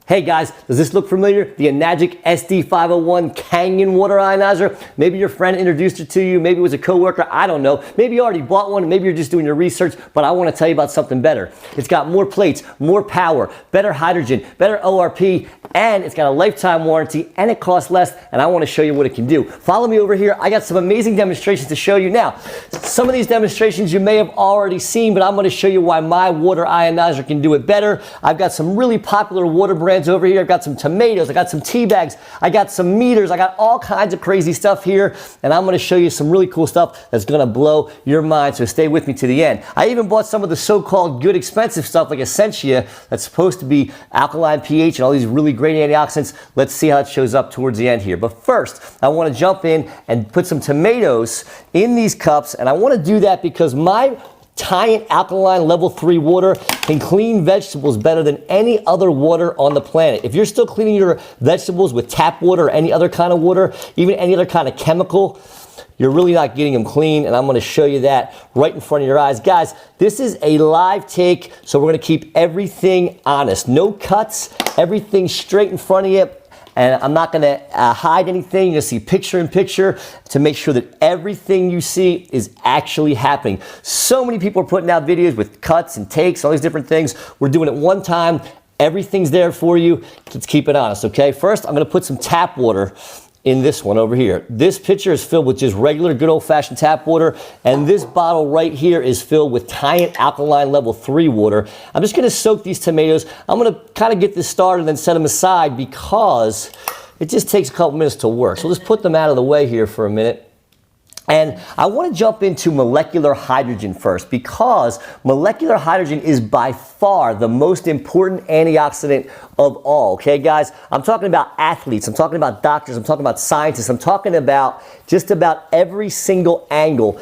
Hey guys, does this look familiar? The Enagic SD501 Kangen Water Ionizer. Maybe your friend introduced it to you, maybe it was a coworker, I don't know. Maybe you already bought one, maybe you're just doing your research, but I want to tell you about something better. It's got more plates, more power, better hydrogen, better ORP, and it's got a lifetime warranty, and it costs less, and I want to show you what it can do. Follow me over here. I got some amazing demonstrations to show you. Now, some of these demonstrations you may have already seen, but I'm going to show you why my water ionizer can do it better. I've got some really popular water brands over here. I've got some tomatoes, I got some tea bags, I got some meters, I got all kinds of crazy stuff here, and I'm going to show you some really cool stuff that's going to blow your mind, so stay with me to the end. I even bought some of the so-called good expensive stuff like Essentia that's supposed to be alkaline pH and all these really great antioxidants. Let's see how it shows up towards the end here. But first, I want to jump in and put some tomatoes in these cups, and I want to do that because my Tyent Alkaline Level 3 water can clean vegetables better than any other water on the planet. If you're still cleaning your vegetables with tap water or any other kind of water, even any other kind of chemical, you're really not getting them clean, and I'm going to show you that right in front of your eyes. Guys, this is a live take, so we're going to keep everything honest. No cuts, everything straight in front of you. And I'm not going to hide anything. You're going to see picture in picture to make sure that everything you see is actually happening. So many people are putting out videos with cuts and takes, all these different things. We're doing it one time. Everything's there for you. Let's keep it honest, okay? First, I'm going to put some tap water in this one over here. This pitcher is filled with just regular good old-fashioned tap water, and this bottle right here is filled with Tyent Alkaline Level 3 water. I'm just gonna soak these tomatoes. I'm gonna kind of get this started and then set them aside because it just takes a couple minutes to work. So let's put them out of the way here for a minute. And I want to jump into molecular hydrogen first because molecular hydrogen is by far the most important antioxidant of all, okay guys? I'm talking about athletes, I'm talking about doctors, I'm talking about scientists, I'm talking about just about every single angle.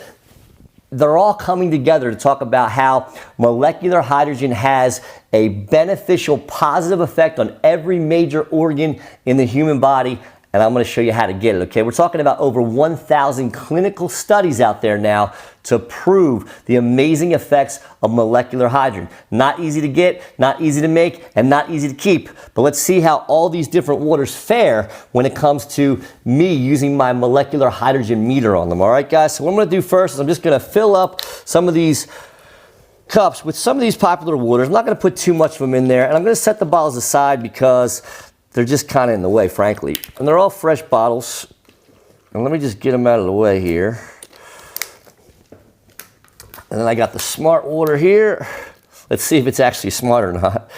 They're all coming together to talk about how molecular hydrogen has a beneficial, positive effect on every major organ in the human body. And I'm going to show you how to get it, okay? We're talking about over 1,000 clinical studies out there now to prove the amazing effects of molecular hydrogen. Not easy to get, not easy to make, and not easy to keep. But let's see how all these different waters fare when it comes to me using my molecular hydrogen meter on them, all right, guys? So what I'm going to do first is I'm just going to fill up some of these cups with some of these popular waters. I'm not going to put too much of them in there, and I'm going to set the bottles aside because they're just kind of in the way, frankly. And they're all fresh bottles. And let me just get them out of the way here. And then I got the smart water here. Let's see if it's actually smart or not.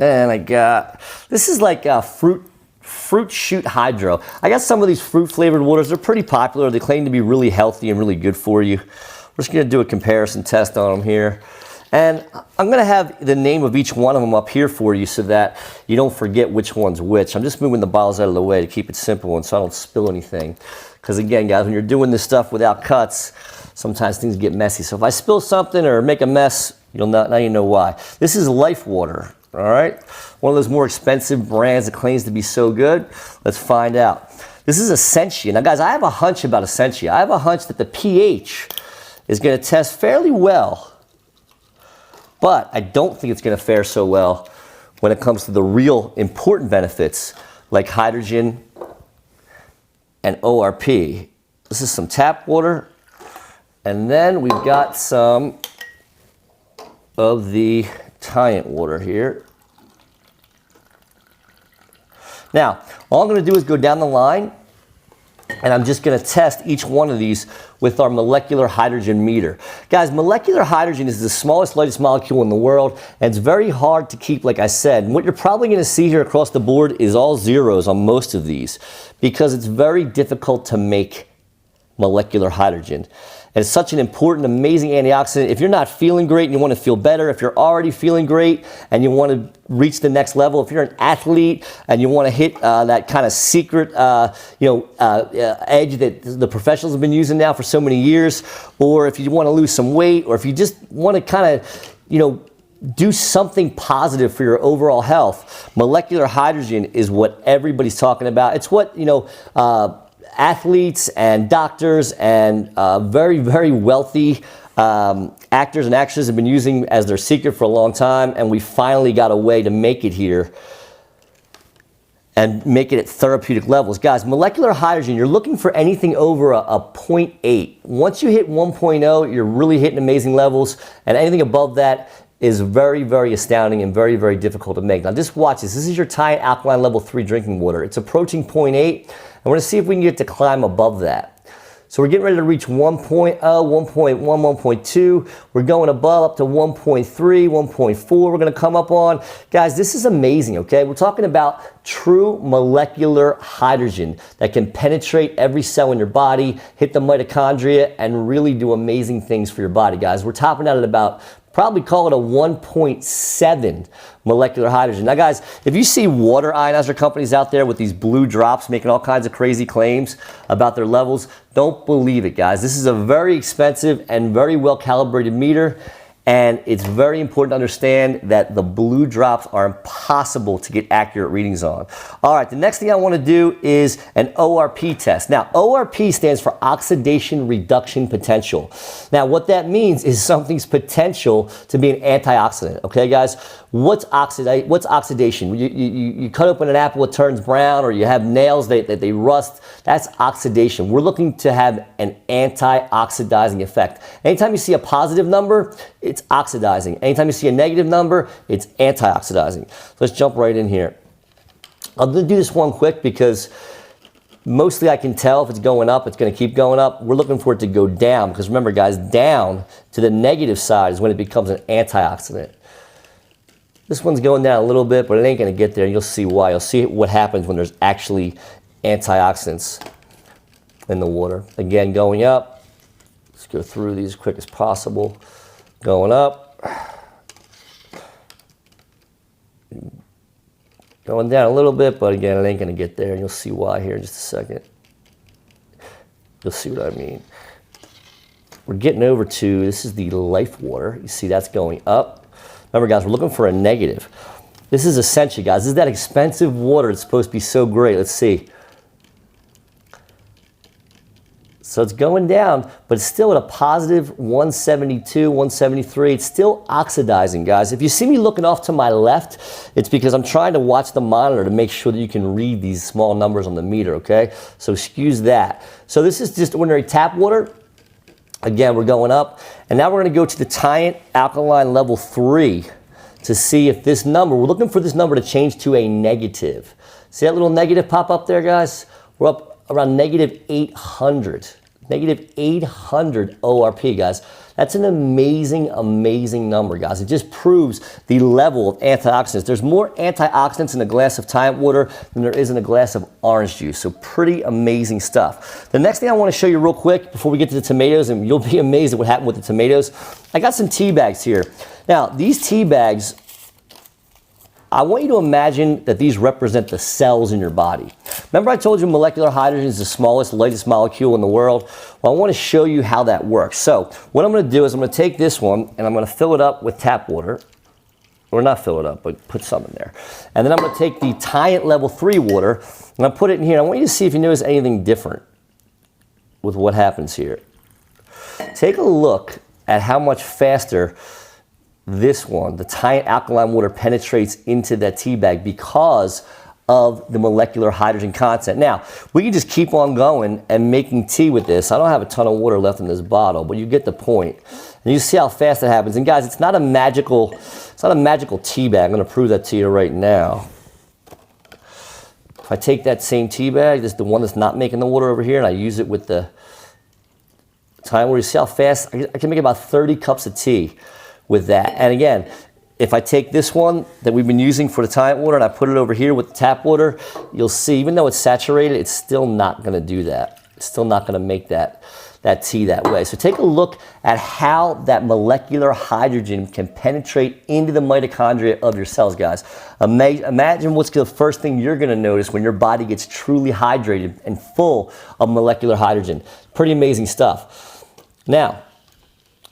And I got, this is like a fruit shoot hydro. I got some of these fruit flavored waters. They're pretty popular. They claim to be really healthy and really good for you. We're just gonna do a comparison test on them here. And I'm going to have the name of each one of them up here for you so that you don't forget which one's which. I'm just moving the bottles out of the way to keep it simple and so I don't spill anything. Because again, guys, when you're doing this stuff without cuts, sometimes things get messy. So if I spill something or make a mess, now you know why. This is Life Water, all right? One of those more expensive brands that claims to be so good. Let's find out. This is Essentia. Now, guys, I have a hunch about Essentia. I have a hunch that the pH is going to test fairly well. But I don't think it's going to fare so well when it comes to the real important benefits like hydrogen and ORP. This is some tap water. And then we've got some of the Tyent water here. Now, all I'm going to do is go down the line, and I'm just going to test each one of these with our molecular hydrogen meter. Guys, molecular hydrogen is the smallest, lightest molecule in the world, and it's very hard to keep, like I said. And what you're probably going to see here across the board is all zeros on most of these because it's very difficult to make molecular hydrogen. And it's such an important, amazing antioxidant. If you're not feeling great and you want to feel better, if you're already feeling great and you want to reach the next level, if you're an athlete and you want to hit that kind of secret, edge that the professionals have been using now for so many years, or if you want to lose some weight, or if you just want to kind of, do something positive for your overall health, molecular hydrogen is what everybody's talking about. It's what, athletes and doctors and very, very wealthy actors and actresses have been using as their secret for a long time, and we finally got a way to make it here and make it at therapeutic levels. Guys, molecular hydrogen, you're looking for anything over a 0.8. Once you hit 1.0, you're really hitting amazing levels, and anything above that is very, very astounding and very, very difficult to make. Now just watch this. This is your Tyent Alkaline Level 3 drinking water. It's approaching 0.8, and we're gonna see if we can get to climb above that. So we're getting ready to reach 1.0, 1.1, 1.2. We're going above up to 1.3, 1.4 we're gonna come up on. Guys, this is amazing, okay? We're talking about true molecular hydrogen that can penetrate every cell in your body, hit the mitochondria, and really do amazing things for your body, guys. We're topping out at about, probably call it a 1.7 molecular hydrogen. Now guys, if you see water ionizer companies out there with these blue drops making all kinds of crazy claims about their levels, don't believe it, guys. This is a very expensive and very well calibrated meter, and it's very important to understand that the blue drops are impossible to get accurate readings on. All right, the next thing I want to do is an ORP test. Now, ORP stands for oxidation reduction potential. Now, what that means is something's potential to be an antioxidant, okay, guys? What's oxidation? You cut open an apple, it turns brown, or you have nails that they rust. That's oxidation. We're looking to have an antioxidizing effect. Anytime you see a positive number, it's oxidizing. Anytime you see a negative number, it's antioxidizing. So let's jump right in here. I'm going to do this one quick because mostly I can tell if it's going up, it's going to keep going up. We're looking for it to go down because remember, guys, down to the negative side is when it becomes an antioxidant. This one's going down a little bit, but it ain't going to get there. You'll see why. You'll see what happens when there's actually antioxidants in the water. Again, going up. Let's go through these as quick as possible. Going up. Going down a little bit, but again, it ain't going to get there. You'll see why here in just a second. You'll see what I mean. We're getting over to, this is the life water. You see that's going up. Remember, guys, we're looking for a negative. This is Essentia, guys. This is that expensive water. It's supposed to be so great. Let's see. So it's going down, but it's still at a positive 172, 173. It's still oxidizing, guys. If you see me looking off to my left, it's because I'm trying to watch the monitor to make sure that you can read these small numbers on the meter, okay? So excuse that. So this is just ordinary tap water. Again, we're going up, and now we're going to go to the Tyent Alkaline Level 3 to see if this number, we're looking for this number to change to a negative. See that little negative pop up there, guys? We're up around negative 800. Negative 800 ORP, guys. That's an amazing, amazing number, guys. It just proves the level of antioxidants. There's more antioxidants in a glass of Tyent water than there is in a glass of orange juice. So pretty amazing stuff. The next thing I want to show you real quick before we get to the tomatoes, and you'll be amazed at what happened with the tomatoes. I got some tea bags here. Now, these tea bags, I want you to imagine that these represent the cells in your body. Remember I told you molecular hydrogen is the smallest, lightest molecule in the world? Well, I want to show you how that works. So what I'm going to do is I'm going to take this one and I'm going to fill it up with tap water. Or not fill it up, but put some in there. And then I'm going to take the Tyent Level 3 water and I'll put it in here. I want you to see if you notice anything different with what happens here. Take a look at how much faster this one, the Tyent Alkaline Water, penetrates into that tea bag because of the molecular hydrogen content. Now, we can just keep on going and making tea with this. I don't have a ton of water left in this bottle, but you get the point. And you see how fast it happens. And guys, it's not a magical tea bag. I'm going to prove that to you right now. If I take that same tea bag, this is the one that's not making the water over here, and I use it with the Tyent water, you see how fast? I can make about 30 cups of tea with that. And again, if I take this one that we've been using for the Tyent water and I put it over here with the tap water, you'll see, even though it's saturated, it's still not going to do that. It's still not going to make that tea that way. So take a look at how that molecular hydrogen can penetrate into the mitochondria of your cells, guys. Imagine what's the first thing you're going to notice when your body gets truly hydrated and full of molecular hydrogen. Pretty amazing stuff. Now,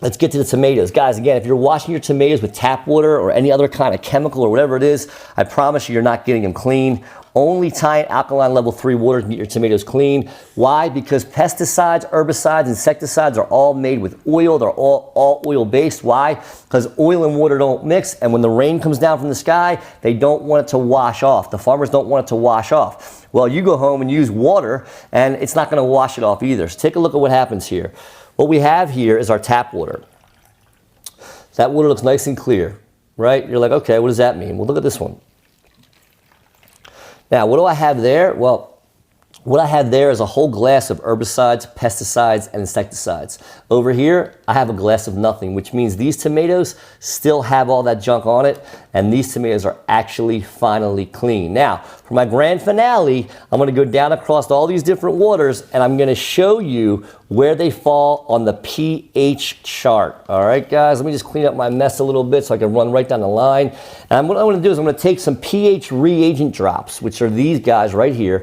let's get to the tomatoes. Guys, again, if you're washing your tomatoes with tap water or any other kind of chemical or whatever it is, I promise you're not getting them clean. Only Tyent Alkaline Level 3 water can get your tomatoes clean. Why? Because pesticides, herbicides, insecticides are all made with oil. They're all oil-based. Why? Because oil and water don't mix, and when the rain comes down from the sky, they don't want it to wash off. The farmers don't want it to wash off. Well, you go home and use water, and it's not going to wash it off either. So take a look at what happens here. What we have here is our tap water. That water looks nice and clear, right? You're like, okay, what does that mean? Well, look at this one. Now, what do I have there? Well, what I have there is a whole glass of herbicides, pesticides, and insecticides. Over here, I have a glass of nothing, which means these tomatoes still have all that junk on it, and these tomatoes are actually finally clean. Now, for my grand finale, I'm going to go down across all these different waters, and I'm going to show you where they fall on the pH chart. All right, guys, let me just clean up my mess a little bit so I can run right down the line. And what I'm going to do is I'm going to take some pH reagent drops, which are these guys right here,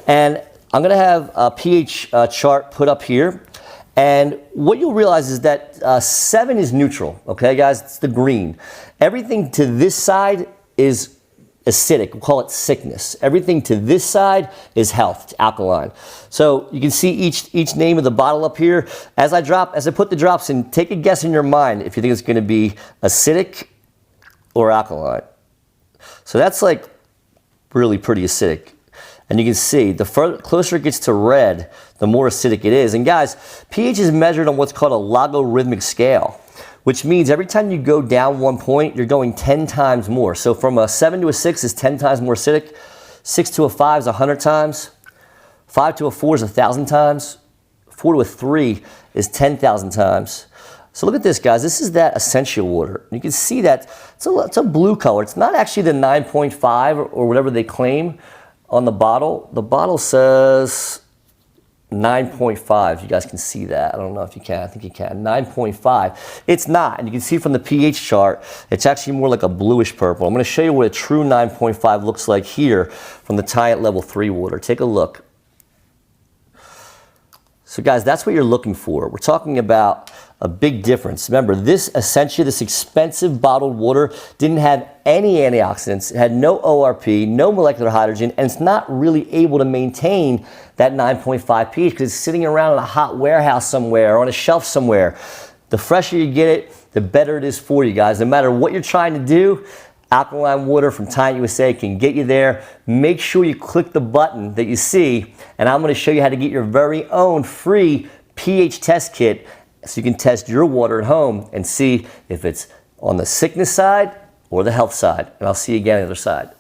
and I'm going to have a pH chart put up here. And what you'll realize is that 7 is neutral. Okay, guys, it's the green. Everything to this side is acidic. We'll call it sickness. Everything to this side is health, it's alkaline. So you can see each name of the bottle up here. As I put the drops in, take a guess in your mind if you think it's going to be acidic or alkaline. So that's like really pretty acidic. And you can see the closer it gets to red, the more acidic it is. And guys, pH is measured on what's called a logarithmic scale, which means every time you go down 1 point, you're going 10 times more. So from a 7 to a 6 is 10 times more acidic. 6 to a 5 is 100 times. 5 to a 4 is 1,000 times. 4 to a 3 is 10,000 times. So look at this, guys. This is that Essentia water. You can see that it's a blue color. It's not actually the 9.5 or whatever they claim on the bottle. The bottle says 9.5. You guys can see that. I don't know if you can. I think you can. 9.5. It's not. And you can see from the pH chart, it's actually more like a bluish purple. I'm going to show you what a true 9.5 looks like here from the Tyent Level 3 water. Take a look. So guys, that's what you're looking for. We're talking about a big difference. Remember, this Essentia, this expensive bottled water, didn't have any antioxidants. It had no ORP, no molecular hydrogen, and it's not really able to maintain that 9.5 pH because it's sitting around in a hot warehouse somewhere or on a shelf somewhere. The fresher you get it, the better it is for you guys. No matter what you're trying to do, alkaline water from Tyent USA can get you there. Make sure you click the button that you see, and I'm going to show you how to get your very own free pH test kit so you can test your water at home and see if it's on the sickness side or the health side. And I'll see you again on the other side.